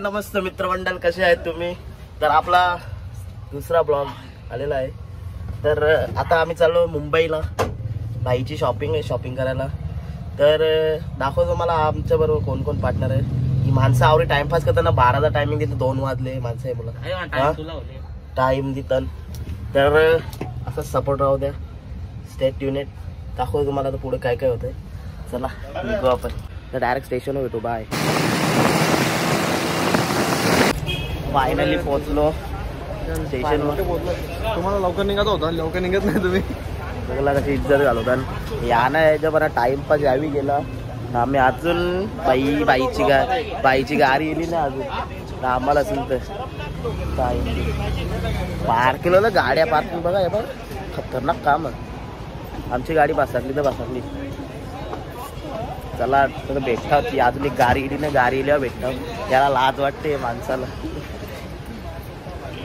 नमस्ते मित्रमंडळ, कसे आहेत तुम्ही? तर आपला दुसरा ब्लॉग आलेला आहे. तर आता आम्ही चाललो मुंबईला. बाईची शॉपिंग करायला. तर दाखवतो मला आमच्या बरोबर कोण कोण पार्टनर आहे. ही माणसं आवडी टाइमपास करताना 12चा टायमिंग देतो. 2 वाजले माणसं आहे मला टाइम देतात. तर असं सपोर्ट राहू द्या. स्टेट युनिट दाखवतो तुम्हाला तर पुढे काय काय होतंय. चला निघू आपण. तर डायरेक्ट स्टेशनवर भेटू. बाय. फायनली पोहोचलो स्टेशनवर. तुम्हाला लवकर निघत होता, लवकर निघत नाही तुम्ही. बघला कशी इज्जत घालवता. यानं याच्या बरा टाइमपास यावी गेला. आम्ही अजून बाईची गाडी येली ना अजून. तर आम्हाला असेल तर पार्क केलं गाड्या पार्किंग बघा. हे बघ खतरनाक काम आहे. आमची गाडी बसकली तर बसकली. चला तर भेटता होती अजून एक गाडी गेली ना. गाडी येल्यावर भेटता. त्याला लाज वाटते माणसाला.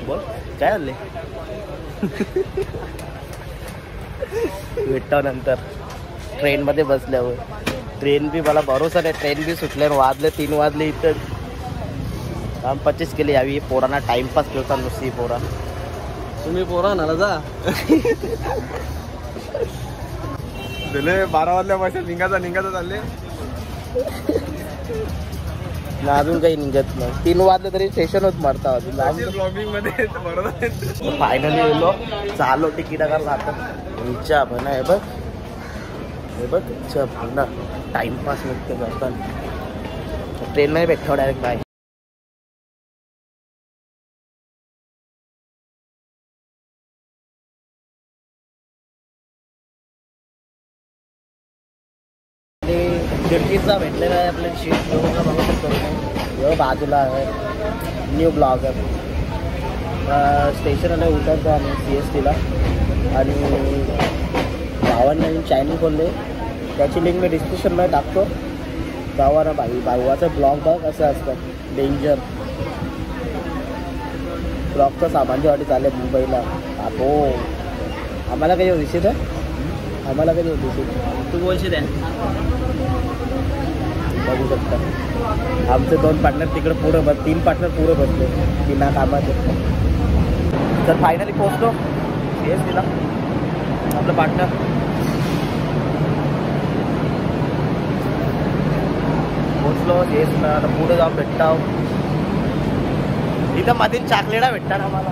बोल काय झाले. भेटता नंतर ट्रेन मध्ये बसल्यावर. ट्रेन बी मला भरोसा नाही. ट्रेन बी सुटल्यावर वाजले 3 वाजले. इथं काम 25 केले यावी. पोरांना टाइमपास ठेवता नुसती पोरा. तुम्ही पोरा ना जा. 12 वाजल्यापासून निघायचं चालले. अजून काही निघत नाही. 3 वाजले तरी स्टेशन होत मरता. फायनली गेलो. चालो तिकीट करायला. आता पण आहे बघ. हे बघ ना टाइमपास निघते करताना. ट्रेन मध्ये भेटतो डायरेक्ट. बाय. खिडकीचा भेटलेला आहे आपल्या शीट. बघू शकतो बाजूला आहे. न्यू ब्लॉग आहे. स्टेशनला उतरतो आम्ही CSTला. आणि भावांनी नवीन चॅनल खोलले. त्याची लिंक मी डिस्क्रिप्शनमध्ये टाकतो. जावा ना भावाचा ब्लॉग बघ असं असतं. डेंजर ब्लॉगचं सामानच्या वाटी चालले मुंबईला. हो आम्हाला काही दिसत आहे. आम्हाला काही दिसत. तू बोलशील आहे. बघू शकता आमचे 2 पार्टनर तिकडे पुढे 3 पार्टनर पुढे बसले बिना कामाचे. तर फायनली पोहोचलो CSTला. आपलं पार्टनर पोहोचलो CSTला. आता पुढे जाऊन भेटता. इथं मध्ये चॉकलेटा भेटतात आम्हाला.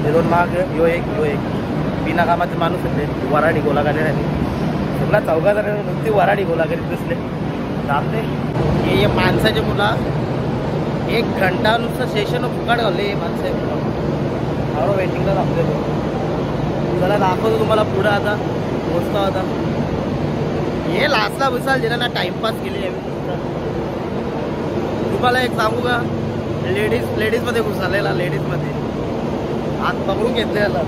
हे 2 माग यो एक बिना कामाचे माणूस होते. वराडी गोला काढले नाही. सगळा 4 जण नुसती वराडी गोला करीत दिसले. थांबते हे माणसाचे मुला 1 घंटा नुसतं स्टेशन फुकाट घालले. माणसं मुलं वेटिंगला थांबले. चला दाखवतो तुम्हाला पुढं. आता पोचतो. आता हे लास्टला बसाल ज्यांना टाइमपास केली. तुम्हाला एक सांगू का. लेडीजमध्ये घुसालेला. लेडीजमध्ये हात पकडून घेतलेला.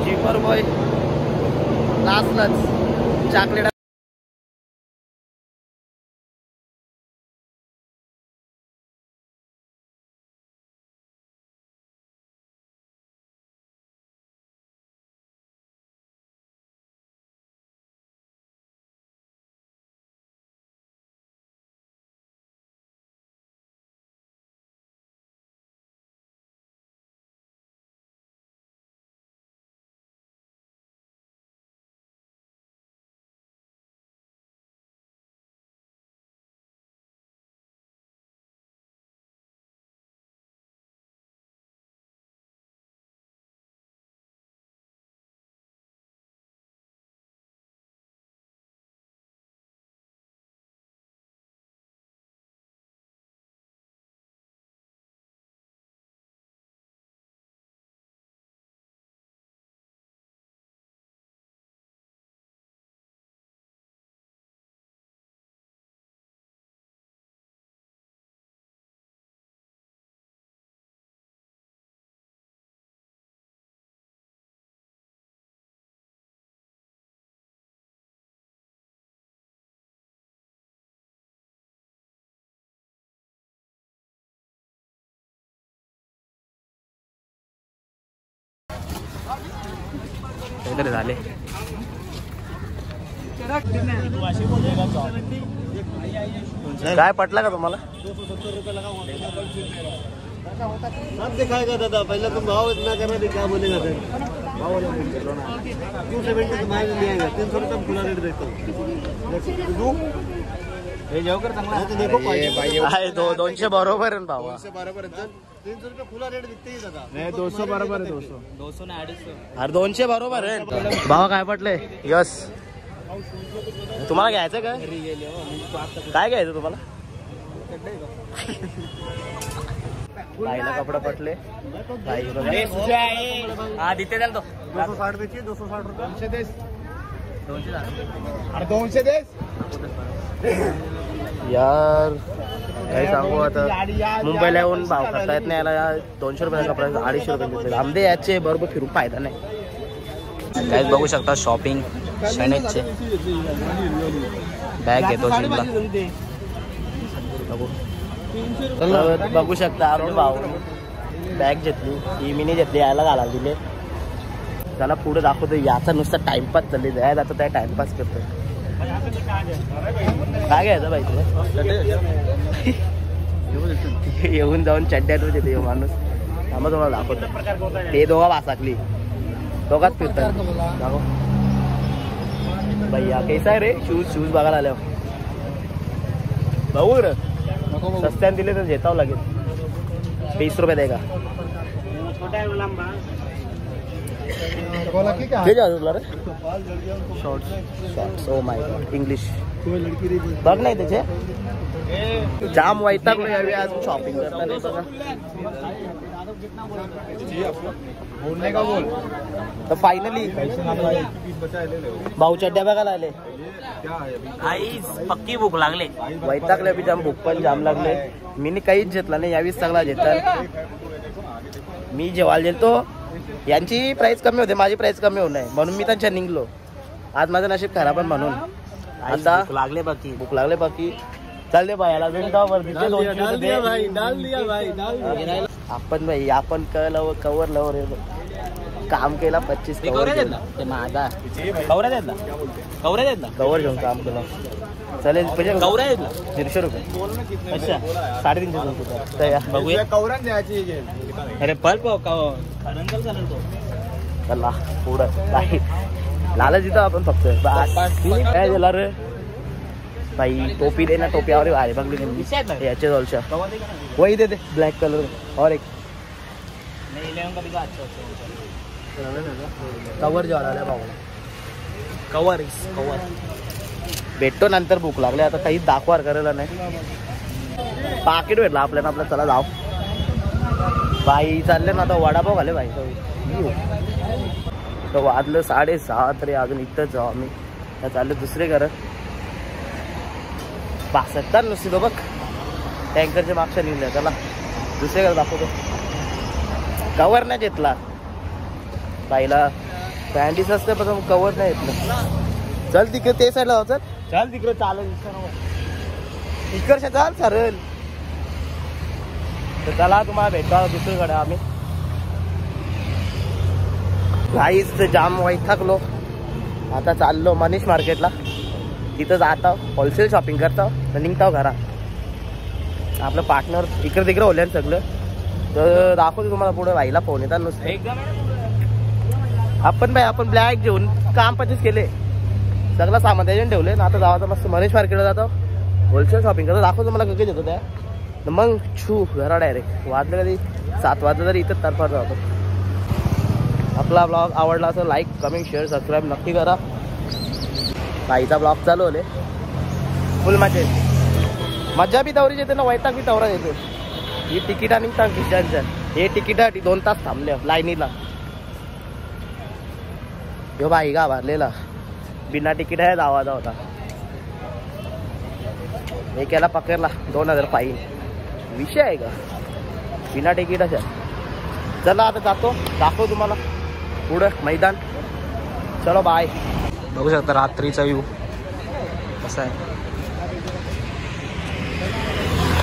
जीपर बॉय लास्टलाच चॉकलेट. काहीतरी झाले. काय पटला का तुम्हाला? सब दिखाएगा दादा, पहले तुम भाव इतना करना दे, क्या बोलेगा सर? भाव 270 तुम्हारे लिए आएगा, 300 रुपये खुला रेट देता हूँ। देखो आहे 200 बरोबर आहे ना भावा. 200 बरोबर आहे, 300 रुपये खुला रेट दिखते ही दादा. नाही 200 बरोबर आहे, 200 ने 250. अरे 200 बरोबर आहे भावा. काय पटले? यस. तुम्हाला घ्यायचं का? काय घ्यायचं तुम्हाला? बाईला कपडे पटले. बाई हा तिथे द्याल तो 260 देखिए, 260 रुपये. 200 अरे 200 देस यार. काही सांगू आता, मुंबईला येऊन भाव करता येत नाही याला. 200 रुपयाचा कपडा 250 रुपये घेतले. आमदे याचे बरोबर फिरून फायदा नाही. काय बघू शकता शॉपिंग शनेचे बॅग घेतो जिमला. बघू शकता आम्ही भाऊ बॅग घेतली. ही मिनी घेतली, यायला घालायला दिले. त्याला पुढे दाखवतो. याचा नुसता टाइमपास चालले जाय. आता त्या टाइमपास करतो. काय घ्यायचं बाई तुला? येऊन जाऊन चड्ड्यात येते माणूस. आम्हाला तुम्हाला दाखवतो. ते दोघा वासाकली, दोघाच फिरतात. दाखव भैया कैसा आहे रे? शूज बघायला आल्यावर भाऊ रे सस्त्याने दिले तर घेतावं लागेल. 20 रुपये द्या का? तुला रे shorts. Oh my God, English बघ नाही त्याचे. जाम वैतागलो यावेळी आज शॉपिंग करता. नाही बघा बोलने का बोल. तर फायनली भाऊ चड्ड्या बघायला आले. पक्की भूक लागले, वैतागले बी जाम. भूक पण जाम लागले. मी काहीच घेतला नाही यावेळी. सगळा घेतला मी. जेवायला गेलतो. यांची प्राइस कमी होते, माझी प्राइस कमी होऊ नये म्हणून मी त्यांच्या निघलो. आज माझं नशीब खराब आहे म्हणून. आता भूक लागले बाकी चालले बायाला आपण भाई. आपण कवर लवर काम केला. 25 कवर माझा कवर घेऊन काम केलं. चालेल पैसे 150 रुपये. अच्छा 350 रुपये बघूया. कवरण द्यायची. अरे पल्प चला पुढं बाई. लालच जिथं आपण फक्त काय झाला रे भाई. टोपी दे ना. टोप्यावर आहे बघली याच्या जवळच्या. वही दे ब्लॅक कलर. और एक कवर जेव्हा आल्या भाऊ. कवर भेटतो नंतर. भूक लागली आता. काही दाखवार करायला नाही. पाकिट भेटला आपल्याला. आपलं चला जाऊ बाई. चालले ना आता वडापाव घाले भाई. तर वाजलं 6:30 तरी अजून इथंच जाऊ आम्ही. तर चाललं दुसरे घर. पासत्तर नुसती तो बघ. टँकरच्या मागच्या निघल्या. त्याला दुसरे घर दाखवतो. कवर नाही घेतला बाईला. पॅन्टीस असते पण कवर नाही घेतलं. चल तिकडे ते साईडला जाऊ. चल तिकडे चालेल. इकडच्या चाल सरळ. तर चला तुम्हाला भेटतो दुसरीकडे आम्ही. काहीच जाम वैतागलो. आता चाललो मनीष मार्केटला. तिथं जातो होलसेल शॉपिंग करतो. तर निघतो घरा. आपलं पार्टनर इकडे तिकडे होल्या सगळं. तर दाखवतो तुम्हाला पुढे. भाईला फोन येतात नुसते. आपण ब्लॅक घेऊन काम 25 केले. सगळं सामान त्याच्याने ठेवले. आता जावा मस्त मनीष मार्केटला जातो. होलसेल शॉपिंग करतो. दाखवतो मला कधी देतो त्या. मग घरा डायरेक्ट. वाजलं कधी 7 वाजता तरी इथं तर्फा जातो. आपला ब्लॉग आवडला असं लाईक कमेंट शेअर सबस्क्राईब नक्की करा. बाईचा ब्लॉग चालू होले. फुल मजा बी तवरीच येते ना. वैताग बी तवरा येतो. ही तिकीटा निघतात खिशांच्या. हे तिकीटा 2 तास थांबले लाईनीला. ह्यो बाई का भरलेला. बिना तिकीट आहे जावाचा होता. एक याला पकडला 2000 फाईन. विषय आहे का बिना तिकीटाच्या. चला आता जातो. दाखव तुम्हाला पुढं मैदान. चलो बाय. बघू शकता रात्रीचा व्ह्यू कसा आहे.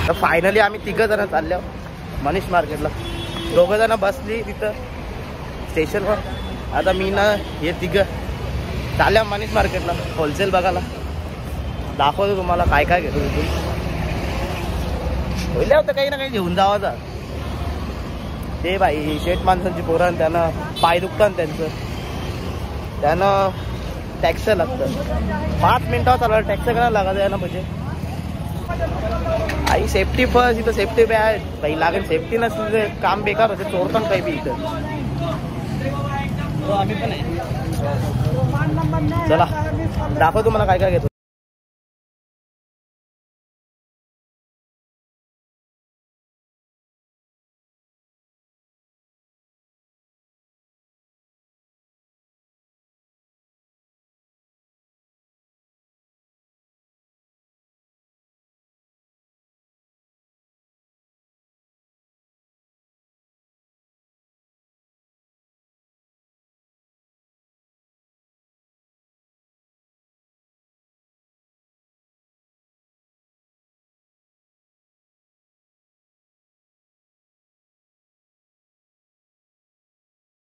तर फायनली आम्ही 3 जण चाललो मनीष मार्केटला. 2 जण बसली तिथं स्टेशनवर. आता मी ना हे 3 चालल्या मनीष मार्केटला होलसेल बघायला. दाखवतो तुम्हाला काय काय घेतो तिथून. पहिल्या होतं काही ना काही घेऊन जावाचा. ते बाई शेठ माणसांची पोरण त्यांना पाय दुखतात त्यांचं. त्यानं टॅक्स लागतं. 5 मिनिटावर चालू टॅक्स करायला लागत यायला म्हणजे. आई सेफ्टी फर्स्ट. इथं सेफ्टी बी आहे काही लागेल. सेफ्टी नसली काम बेकार होते. चोरतात काही बी इथं. आम्ही पण आहे. चला दाखव तुम्हाला काय काय घेतो.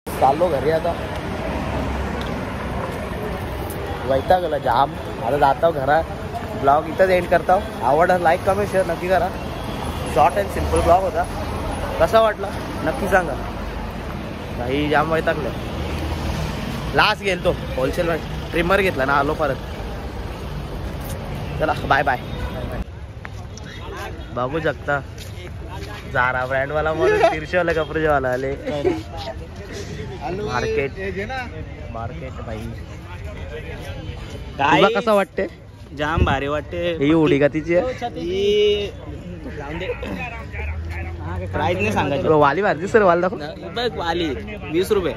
चाललो घरी आता. वैतागला जाम. आता जातो घरा. ब्लॉग इथंच एंड करतो. आवडला लाईक कमेंट शेअर नक्की करा. शॉर्ट अँड सिम्पल ब्लॉग होता. कसा वाटला नक्की सांगा. काही जाम वैतागलं. लास्ट गेलतो होलसेल ट्रिमर घेतला ना आलो परत. चला बाय बाय. बघू शकता जारा ब्रँडवाला म्हणून 300वाला कपडेवाला आले. मार्केट बाई तुला कसं वाटते. जाम भारी वाटते. ही उडी का तिची प्राइस नाही सांगायचं. वाली मारती सर वाल दाखव. वाली 20 रुपये.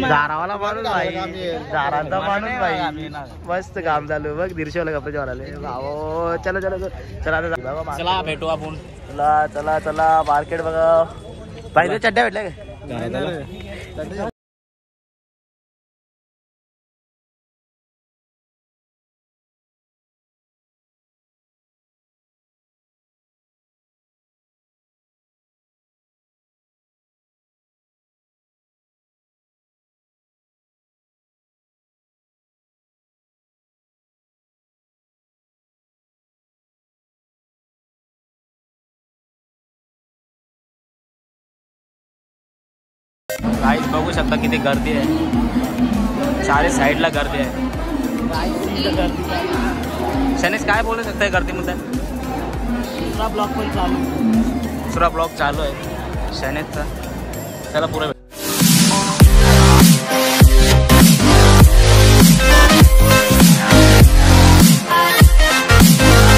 जारावाला माणूस भाई. जारांचा माणूस भाई. मस्त काम चालू बघ. 150वाला कपडे आले. भाऊ चला चला चला चला भेटू आपण. चला चला चला मार्केट बघा. भाई चड्ड्या भेटल्या काय. काहीच बघू शकता किती गर्दी आहे. चारी साईडला गर्दी आहे. शनेश काय बोलू शकता गर्दीमध्ये. दुसरा ब्लॉग पण चालू. दुसरा ब्लॉग चालू आहे शनेशचा. चला पुढे.